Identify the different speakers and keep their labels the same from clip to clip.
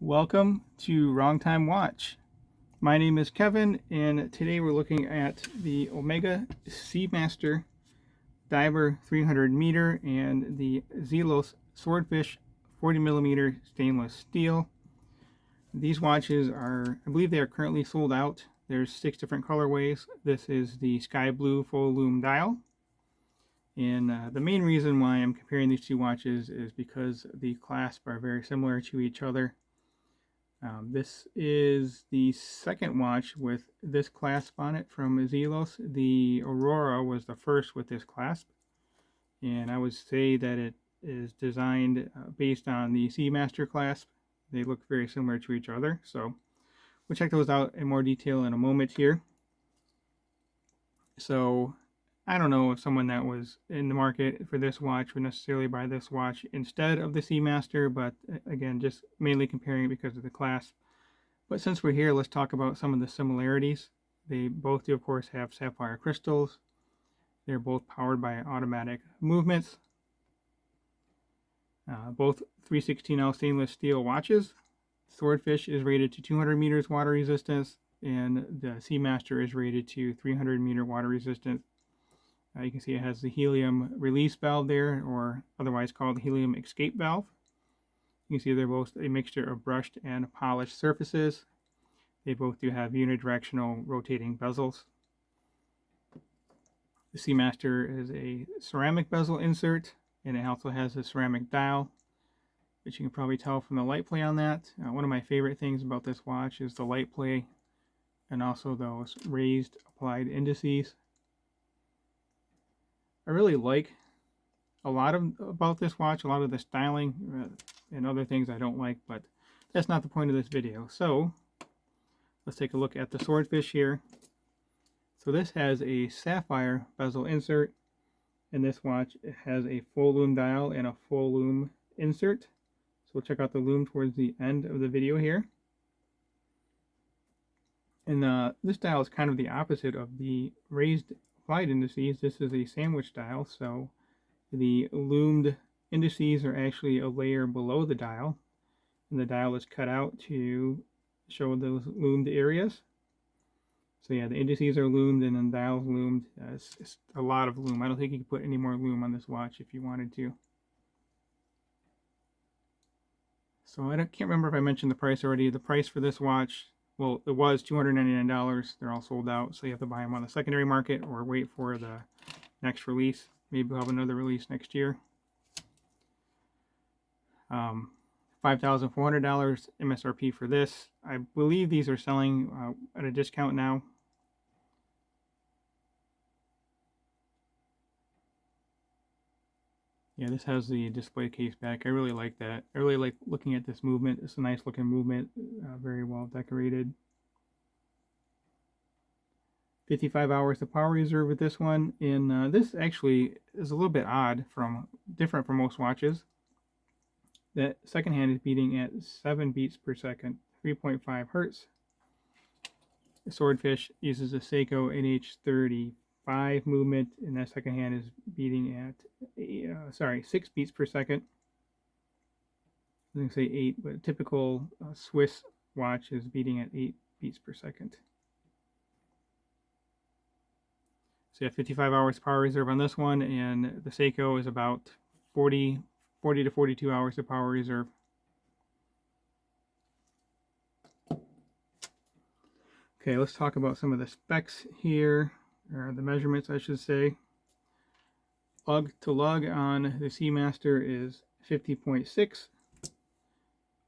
Speaker 1: Welcome to Wrong Time Watch. My name is Kevin, and today we're looking at the Omega Seamaster Diver 300 meter and the Zelos Swordfish 40mm stainless steel. These watches are, I believe they are currently sold out. There's 6 different colorways. This is the sky blue full lume dial. And the main reason why I'm comparing these two watches is because the clasps are very similar to each other. This is the second watch with this clasp on it from Zelos. The Aurora was the first with this clasp, and I would say that it is designed based on the Seamaster clasp. They look very similar to each other, so we'll check those out in more detail in a moment here. So I don't know if someone that was in the market for this watch would necessarily buy this watch instead of the Seamaster, but again, just mainly comparing it because of the clasp. But since we're here, let's talk about some of the similarities. They both do, of course, have sapphire crystals. They're both powered by automatic movements. Both 316L stainless steel watches. Swordfish is rated to 200 meters water resistance, and the Seamaster is rated to 300 meter water resistance. You can see it has the helium release valve there, or otherwise called the helium escape valve. You can see they're both a mixture of brushed and polished surfaces. They both do have unidirectional rotating bezels. The Seamaster is a ceramic bezel insert, and it also has a ceramic dial, which you can probably tell from the light play on that. One of my favorite things about this watch is the light play and also those raised applied indices. I really like about this watch, a lot of the styling and other things I don't like, but that's not the point of this video. So let's take a look at the Swordfish here. So this has a sapphire bezel insert, and this watch has a full lume dial and a full lume insert. So we'll check out the lume towards the end of the video here. And this dial is kind of the opposite of the raised applied indices. This is a sandwich dial, so the lumed indices are actually a layer below the dial, and the dial is cut out to show those lumed areas. So yeah, the indices are lumed and then the dial's lumed. It's a lot of lume. I don't think you could put any more lume on this watch if you wanted to. So can't remember if I mentioned the price already. The price for this watch, well, it was $299. They're all sold out, so you have to buy them on the secondary market or wait for the next release. Maybe we'll have another release next year. $5,400 MSRP for this. I believe these are selling at a discount now. Yeah, this has the display case back. I really like that. I really like looking at this movement. It's a nice looking movement, very well decorated. 55 hours of power reserve with this one, and this actually is a little bit different from most watches. That second hand is beating at 7 beats per second, 3.5 hertz. The Swordfish uses a Seiko NH35 movement, and that second hand is beating at 6 beats per second. I was going to say 8, but a typical Swiss watch is beating at 8 beats per second. So you have 55 hours power reserve on this one, and the Seiko is about 40 to 42 hours of power reserve. Okay, let's talk about some of the specs here, or the measurements I should say. Lug to lug on the Seamaster is 50.6.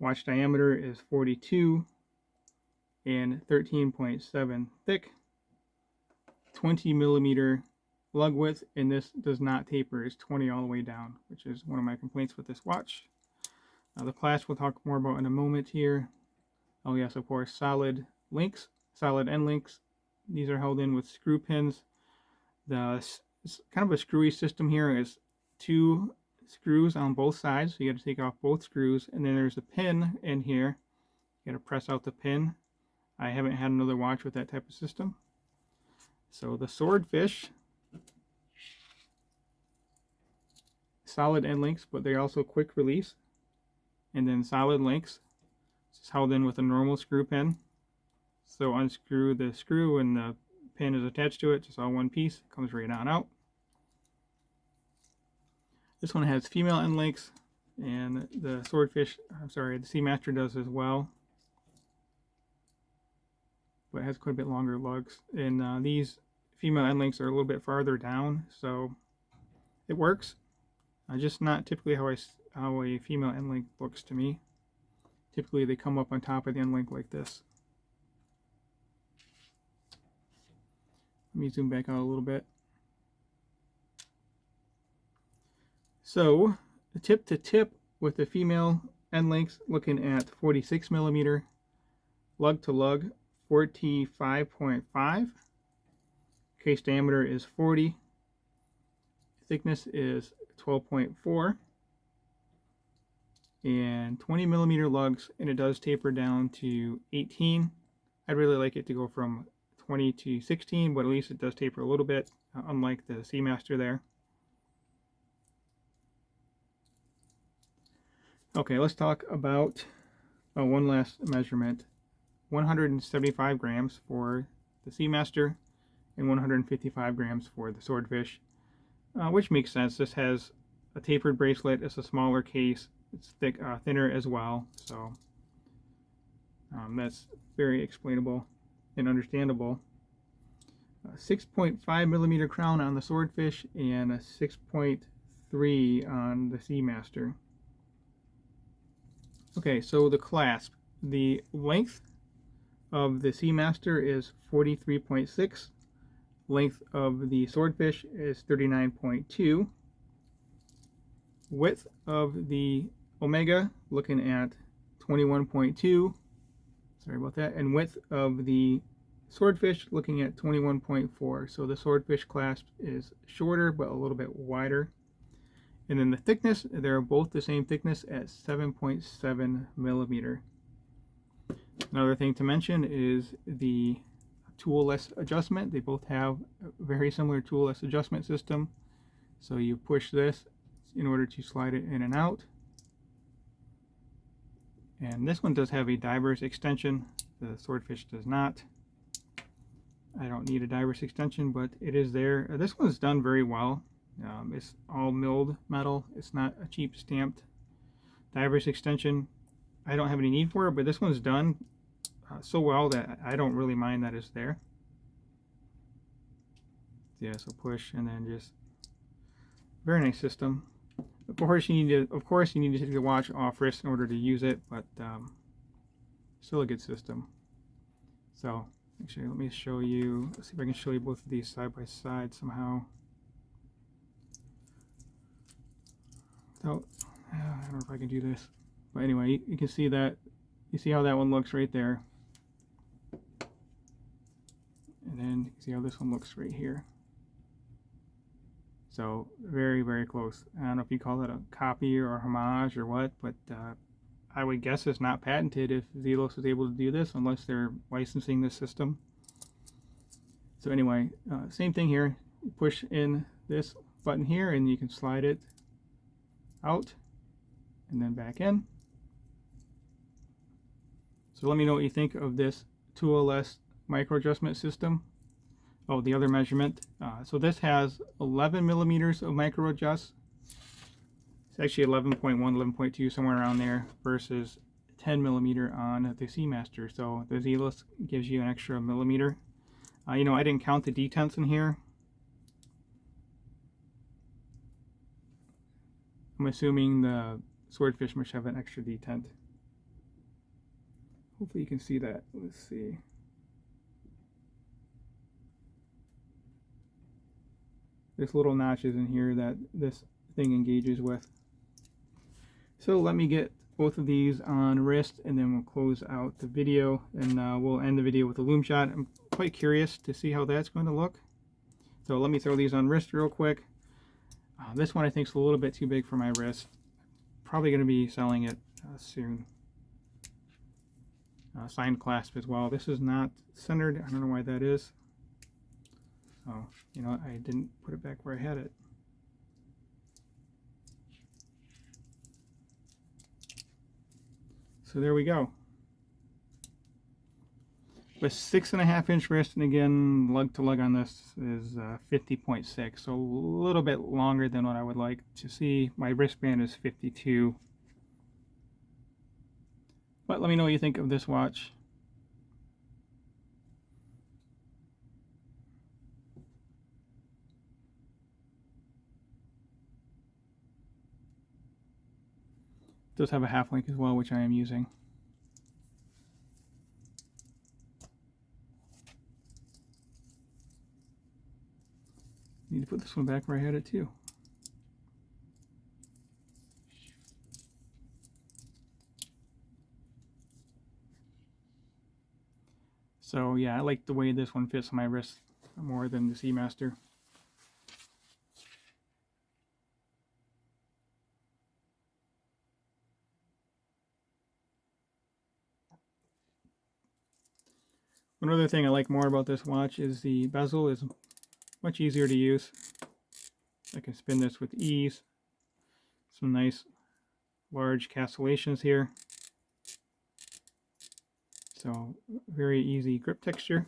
Speaker 1: Watch diameter is 42 and 13.7 thick. 20 millimeter lug width, and this does not taper. It's 20 all the way down, which is one of my complaints with this watch. The clasp we'll talk more about in a moment here. Oh yes, of course, solid end links. These are held in with screw pins. It's kind of a screwy system here. It's 2 screws on both sides, so you got to take off both screws, and then there's a pin in here. You got to press out the pin. I haven't had another watch with that type of system. So the Swordfish, solid end links, but they're also quick release, and then solid links. It's held in with a normal screw pin. So unscrew the screw and the pin is attached to it, just all one piece, comes right on out. This one has female end links, and the Swordfish, I'm sorry, the Seamaster does as well. But it has quite a bit longer lugs. And these female end links are a little bit farther down, so it works. Just not typically how a female end link looks to me. Typically they come up on top of the end link like this. Let me zoom back out a little bit. So the tip to tip with the female end links looking at 46 millimeter, lug to lug 45.5, case diameter is 40, thickness is 12.4, and 20 millimeter lugs, and it does taper down to 18. I'd really like it to go from 20 to 16, but at least it does taper a little bit, unlike the Seamaster there. Okay, let's talk about one last measurement. 175 grams for the Seamaster and 155 grams for the Swordfish, which makes sense. This has a tapered bracelet. It's a smaller case. It's thinner as well, so that's very explainable and understandable. 6.5 millimeter crown on the Swordfish and a 6.3 on the Seamaster. Okay, so the clasp. The length of the Seamaster is 43.6. Length of the Swordfish is 39.2. Width of the Omega, looking at 21.2. Sorry about that. And width of the Swordfish, looking at 21.4. So the Swordfish clasp is shorter, but a little bit wider. And then the thickness, they're both the same thickness at 7.7 millimeter. Another thing to mention is the toolless adjustment. They both have a very similar toolless adjustment system. So you push this in order to slide it in and out. And this one does have a diver's extension. The Swordfish does not. I don't need a diver's extension, but it is there. This one's done very well. It's all milled metal. It's not a cheap stamped diver's extension. I don't have any need for it, but this one's done so well that I don't really mind that it's there. Yeah, so push and then just very nice system. Of course, you need to take the watch off wrist in order to use it, but still a good system. So actually, let me show you. Let's see if I can show you both of these side by side somehow. So I don't know if I can do this, but anyway, you can see that. You see how that one looks right there, and then you can see how this one looks right here. So very, very close. I don't know if you call it a copy or a homage or what, but I would guess it's not patented if Zelos is able to do this unless they're licensing this system. So anyway, same thing here. You push in this button here and you can slide it out and then back in. So let me know what you think of this toolless micro adjustment system. Oh, the other measurement. So this has 11 millimeters of micro adjust. It's actually 11.1, 11.2, somewhere around there, versus 10 millimeter on the Seamaster. So the Zelos gives you an extra millimeter. You know, I didn't count the detents in here. I'm assuming the Swordfish must have an extra detent. Hopefully you can see that. Let's see. There's little notches in here that this thing engages with. So let me get both of these on wrist and then we'll close out the video, and we'll end the video with a loom shot. I'm quite curious to see how that's going to look. So let me throw these on wrist real quick. This one I think is a little bit too big for my wrist. Probably going to be selling it soon. Signed clasp as well. This is not centered. I don't know why that is. Oh, you know, I didn't put it back where I had it. So there we go. with 6.5-inch wrist, and again, lug to lug on this is 50.6, so a little bit longer than what I would like to see. My wristband is 52. But let me know what you think of this watch. It does have a half link as well, which I am using. Need to put this one back where I had it too. So yeah, I like the way this one fits on my wrist more than the Seamaster. One other thing I like more about this watch is the bezel is much easier to use. I can spin this with ease. Some nice large castellations here. So very easy grip texture.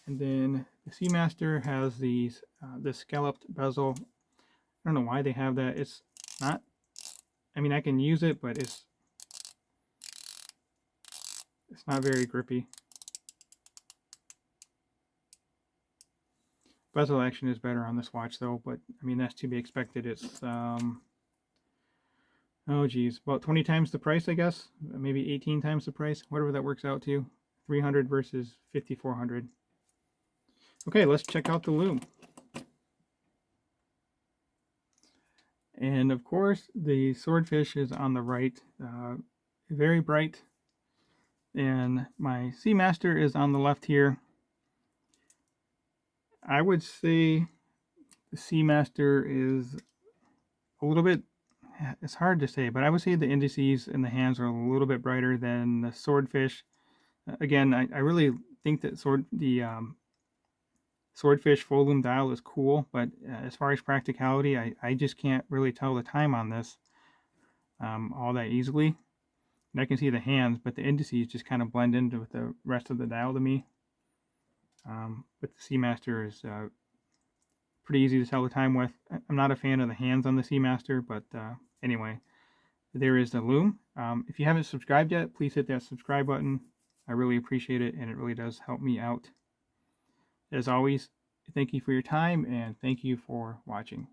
Speaker 1: And then the Seamaster has these this scalloped bezel. I don't know why they have that. It's not, I mean, I can use it, but it's not very grippy. Bezel action is better on this watch though, but I mean, that's to be expected. It's oh geez, about 20 times the price, I guess. Maybe 18 times the price, whatever that works out to. 300 versus 5,400. Okay, let's check out the loom. And of course, the Swordfish is on the right, very bright. And my Seamaster is on the left here. I would say the Seamaster is a little bit, it's hard to say, but I would say the indices and the hands are a little bit brighter than the Swordfish. Again, I really think that Swordfish full loom dial is cool, but as far as practicality, I just can't really tell the time on this all that easily. And I can see the hands, but the indices just kind of blend into with the rest of the dial to me. But the Seamaster is pretty easy to tell the time with. I'm not a fan of the hands on the Seamaster, but anyway, there is the loom. If you haven't subscribed yet, please hit that subscribe button. I really appreciate it, and it really does help me out. As always, thank you for your time, and thank you for watching.